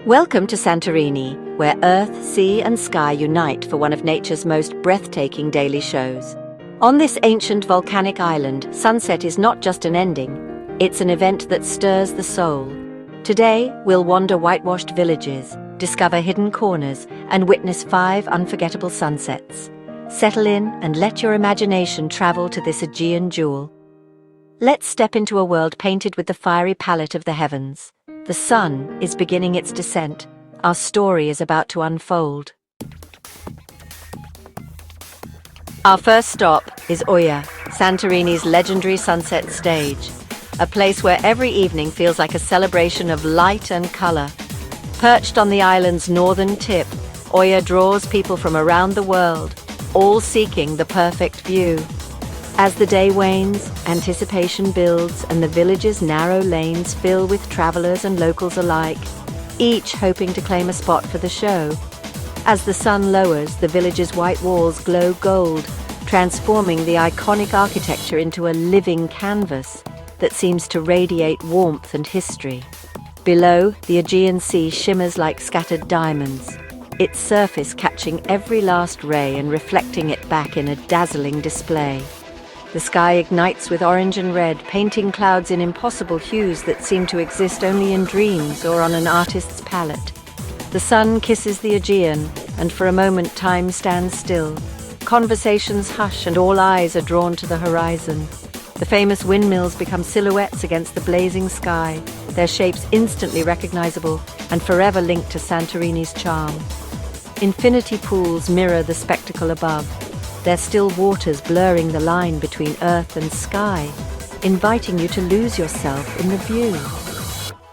Welcome to Santorini, where earth, sea and sky unite for one of nature's most breathtaking daily shows. On this ancient volcanic island, sunset is not just an ending, it's an event that stirs the soul. Today, we'll wander whitewashed villages, discover hidden corners, and witness 5 unforgettable sunsets. Settle in and let your imagination travel to this Aegean jewel. Let's step into a world painted with the fiery palette of the heavens. The sun is beginning its descent. Our story is about to unfold. Our first stop is Oia, Santorini's legendary sunset stage, a place where every evening feels like a celebration of light and color. Perched on the island's northern tip, Oia draws people from around the world, all seeking the perfect view. As the day wanes, anticipation builds and the village's narrow lanes fill with travelers and locals alike, each hoping to claim a spot for the show. As the sun lowers, the village's white walls glow gold, transforming the iconic architecture into a living canvas that seems to radiate warmth and history. Below, the Aegean Sea shimmers like scattered diamonds, its surface catching every last ray and reflecting it back in a dazzling display. The sky ignites with orange and red, painting clouds in impossible hues that seem to exist only in dreams or on an artist's palette. The sun kisses the Aegean, and for a moment time stands still. Conversations hush and all eyes are drawn to the horizon. The famous windmills become silhouettes against the blazing sky, their shapes instantly recognizable and forever linked to Santorini's charm. Infinity pools mirror the spectacle above, their still waters blurring the line between earth and sky, inviting you to lose yourself in the view.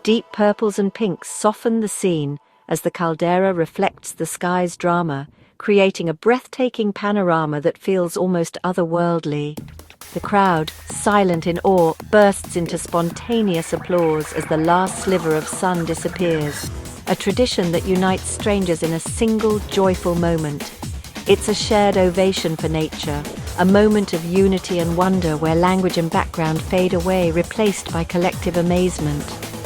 Deep purples and pinks soften the scene as the caldera reflects the sky's drama, creating a breathtaking panorama that feels almost otherworldly. The crowd, silent in awe, bursts into spontaneous applause as the last sliver of sun disappears, a tradition that unites strangers in a single joyful moment. It's a shared ovation for nature, a moment of unity and wonder where language and background fade away, replaced by collective amazement.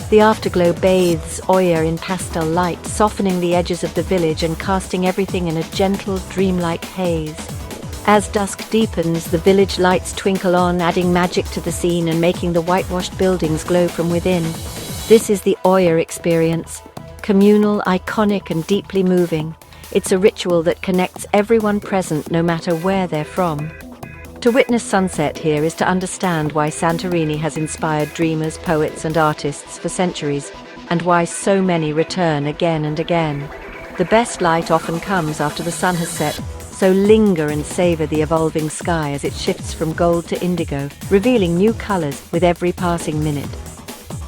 The afterglow bathes Oia in pastel light, softening the edges of the village and casting everything in a gentle, dreamlike haze. As dusk deepens, the village lights twinkle on, adding magic to the scene and making the whitewashed buildings glow from within. This is the Oia experience, communal, iconic and deeply moving. It's a ritual that connects everyone present no matter where they're from. To witness sunset here is to understand why Santorini has inspired dreamers, poets and artists for centuries, and why so many return again and again. The best light often comes after the sun has set, so linger and savor the evolving sky as it shifts from gold to indigo, revealing new colors with every passing minute.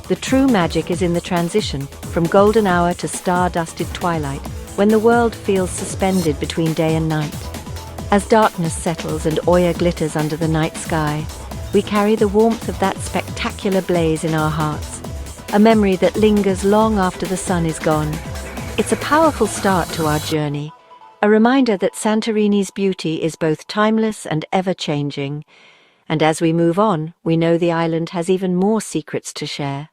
The true magic is in the transition, from golden hour to star-dusted twilight, when the world feels suspended between day and night. As darkness settles and Oia glitters under the night sky, we carry the warmth of that spectacular blaze in our hearts, a memory that lingers long after the sun is gone. It's a powerful start to our journey, a reminder that Santorini's beauty is both timeless and ever-changing. And as we move on, we know the island has even more secrets to share.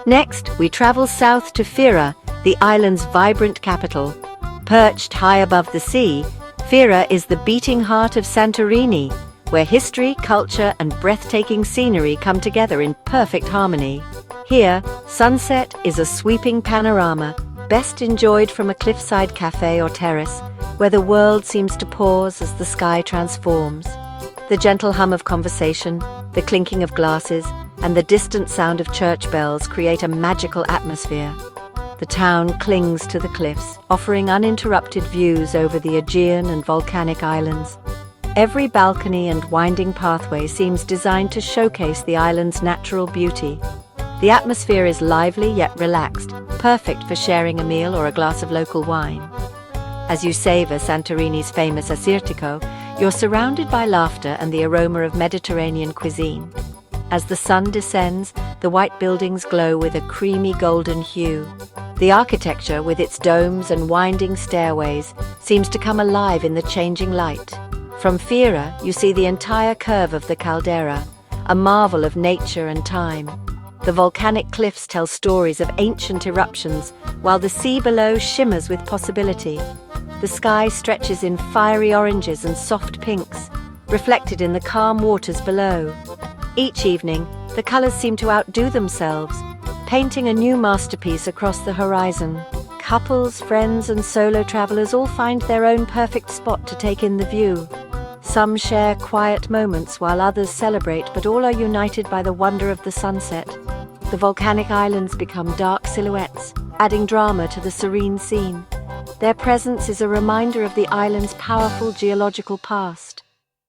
Next, we travel south to Fira, the island's vibrant capital. Perched high above the sea, Fira is the beating heart of Santorini, where history, culture and breathtaking scenery come together in perfect harmony. Here, sunset is a sweeping panorama, best enjoyed from a cliffside cafe or terrace, where the world seems to pause as the sky transforms. The gentle hum of conversation, the clinking of glasses, and the distant sound of church bells create a magical atmosphere. The town clings to the cliffs, offering uninterrupted views over the Aegean and volcanic islands. Every balcony and winding pathway seems designed to showcase the island's natural beauty. The atmosphere is lively yet relaxed, perfect for sharing a meal or a glass of local wine. As you savor Santorini's famous assyrtiko, you're surrounded by laughter and the aroma of Mediterranean cuisine. As the sun descends, the white buildings glow with a creamy golden hue. The architecture, with its domes and winding stairways, seems to come alive in the changing light. From Fira, you see the entire curve of the caldera, a marvel of nature and time. The volcanic cliffs tell stories of ancient eruptions, while the sea below shimmers with possibility. The sky stretches in fiery oranges and soft pinks, reflected in the calm waters below. Each evening, the colors seem to outdo themselves, painting a new masterpiece across the horizon. Couples, friends, and solo travelers all find their own perfect spot to take in the view. Some share quiet moments while others celebrate, but all are united by the wonder of the sunset. The volcanic islands become dark silhouettes, adding drama to the serene scene. Their presence is a reminder of the island's powerful geological past.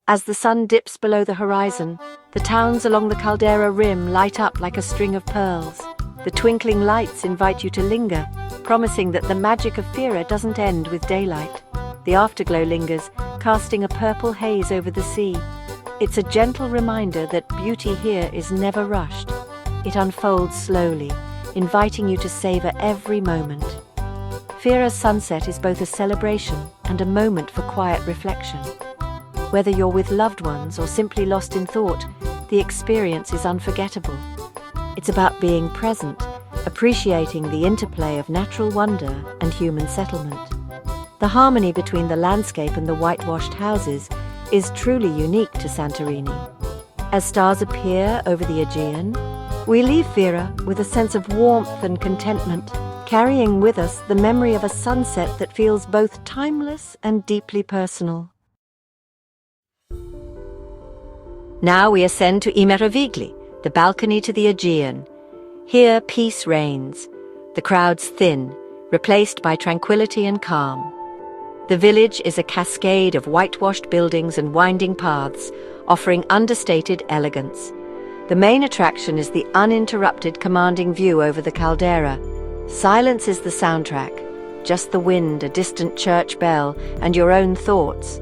As the sun dips below the horizon, the towns along the caldera rim light up like a string of pearls. The twinkling lights invite you to linger, promising that the magic of Fira doesn't end with daylight. The afterglow lingers, casting a purple haze over the sea. It's a gentle reminder that beauty here is never rushed. It unfolds slowly, inviting you to savor every moment. Fira's sunset is both a celebration and a moment for quiet reflection. Whether you're with loved ones or simply lost in thought, the experience is unforgettable. It's about being present, appreciating the interplay of natural wonder and human settlement. The harmony between the landscape and the whitewashed houses is truly unique to Santorini. As stars appear over the Aegean, we leave Fira with a sense of warmth and contentment, carrying with us the memory of a sunset that feels both timeless and deeply personal. Now we ascend to I Meravigli, the balcony to the Aegean. Here peace reigns, the crowds thin, replaced by tranquility and calm. The village is a cascade of whitewashed buildings and winding paths, offering understated elegance. The main attraction is the uninterrupted commanding view over the caldera. Silence is the soundtrack, just the wind, a distant church bell, and your own thoughts.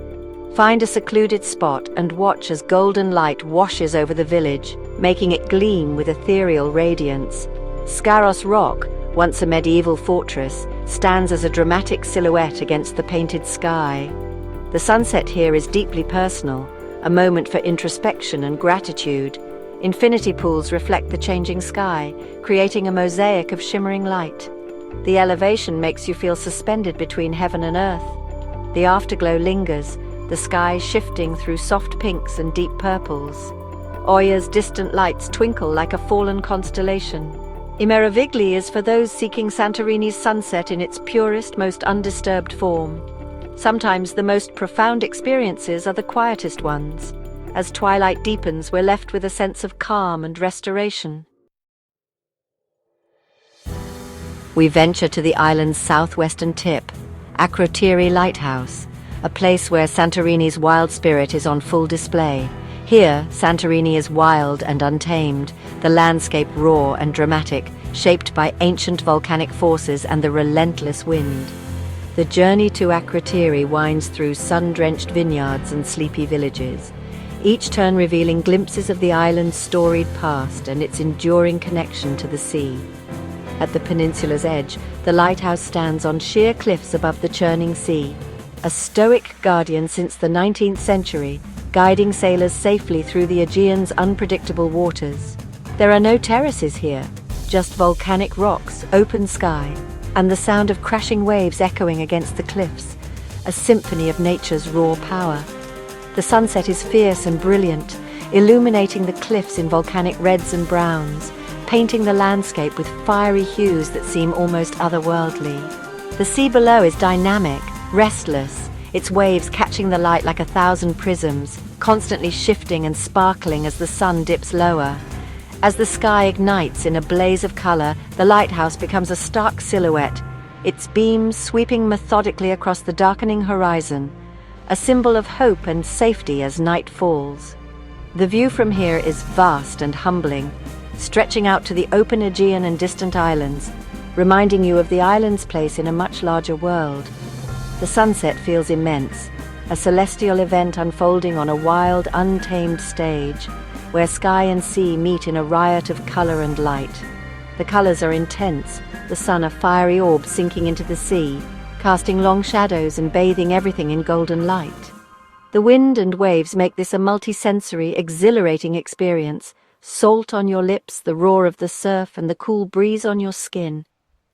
Find a secluded spot and watch as golden light washes over the village, making it gleam with ethereal radiance. Scaros Rock, once a medieval fortress, stands as a dramatic silhouette against the painted sky. The sunset here is deeply personal, a moment for introspection and gratitude. Infinity pools reflect the changing sky, creating a mosaic of shimmering light. The elevation makes you feel suspended between heaven and earth. The afterglow lingers, the sky shifting through soft pinks and deep purples. Oya's distant lights twinkle like a fallen constellation. I Meravigli is for those seeking Santorini's sunset in its purest, most undisturbed form. Sometimes the most profound experiences are the quietest ones. As twilight deepens, we're left with a sense of calm and restoration. We venture to the island's southwestern tip, Akrotiri Lighthouse, a place where Santorini's wild spirit is on full display. Here, Santorini is wild and untamed, the landscape raw and dramatic, shaped by ancient volcanic forces and the relentless wind. The journey to Akrotiri winds through sun-drenched vineyards and sleepy villages, each turn revealing glimpses of the island's storied past and its enduring connection to the sea. At the peninsula's edge, the lighthouse stands on sheer cliffs above the churning sea, a stoic guardian since the 19th century, guiding sailors safely through the Aegean's unpredictable waters. There are no terraces here, just volcanic rocks, open sky, and the sound of crashing waves echoing against the cliffs, a symphony of nature's raw power. The sunset is fierce and brilliant, illuminating the cliffs in volcanic reds and browns, painting the landscape with fiery hues that seem almost otherworldly. The sea below is dynamic, restless, its waves catching the light like 1,000 prisms, constantly shifting and sparkling as the sun dips lower. As the sky ignites in a blaze of color, the lighthouse becomes a stark silhouette, its beams sweeping methodically across the darkening horizon, a symbol of hope and safety as night falls. The view from here is vast and humbling, stretching out to the open Aegean and distant islands, reminding you of the island's place in a much larger world. The sunset feels immense, a celestial event unfolding on a wild, untamed stage, where sky and sea meet in a riot of color and light. The colors are intense, the sun a fiery orb sinking into the sea, casting long shadows and bathing everything in golden light. The wind and waves make this a multi-sensory, exhilarating experience, salt on your lips, the roar of the surf, and the cool breeze on your skin.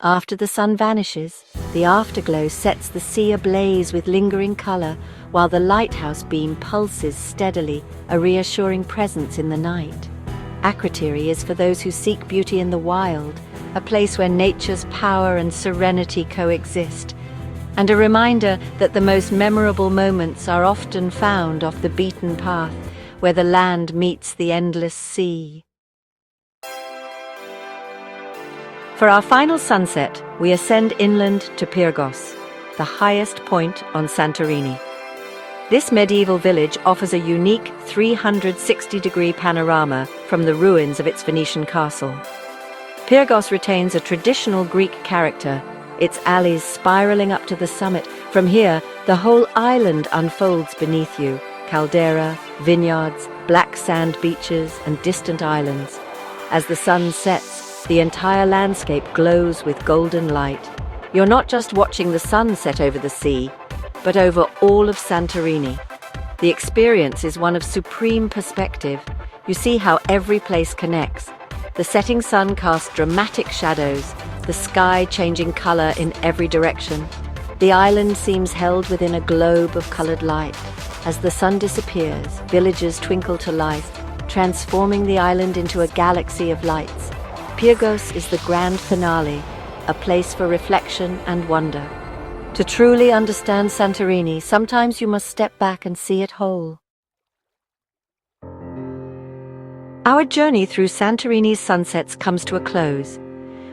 After the sun vanishes, the afterglow sets the sea ablaze with lingering color, while the lighthouse beam pulses steadily, a reassuring presence in the night. Akrotiri is for those who seek beauty in the wild, a place where nature's power and serenity coexist, and a reminder that the most memorable moments are often found off the beaten path, where the land meets the endless sea. For our final sunset, we ascend inland to Pyrgos, the highest point on Santorini. This medieval village offers a unique 360-degree panorama from the ruins of its Venetian castle. Pyrgos retains a traditional Greek character, its alleys spiraling up to the summit. From here, the whole island unfolds beneath you: caldera, vineyards, black sand beaches, and distant islands. As the sun sets, the entire landscape glows with golden light. You're not just watching the sun set over the sea, but over all of Santorini. The experience is one of supreme perspective. You see how every place connects. The setting sun casts dramatic shadows, the sky changing color in every direction. The island seems held within a globe of colored light. As the sun disappears, villages twinkle to life, transforming the island into a galaxy of lights. Pyrgos is the grand finale, a place for reflection and wonder. To truly understand Santorini, sometimes you must step back and see it whole. Our journey through Santorini's sunsets comes to a close.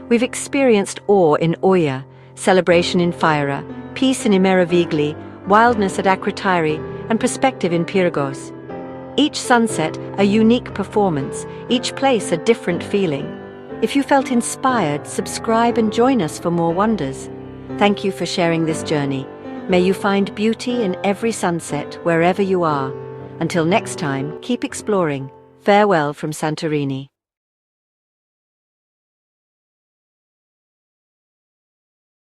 We've experienced awe in Oia, celebration in Phaira, peace in Imeravigli, wildness at Akrotiri, and perspective in Pyrgos. Each sunset a unique performance, each place a different feeling. If you felt inspired, subscribe and join us for more wonders. Thank you for sharing this journey. May you find beauty in every sunset wherever you are. Until next time, keep exploring. Farewell from Santorini.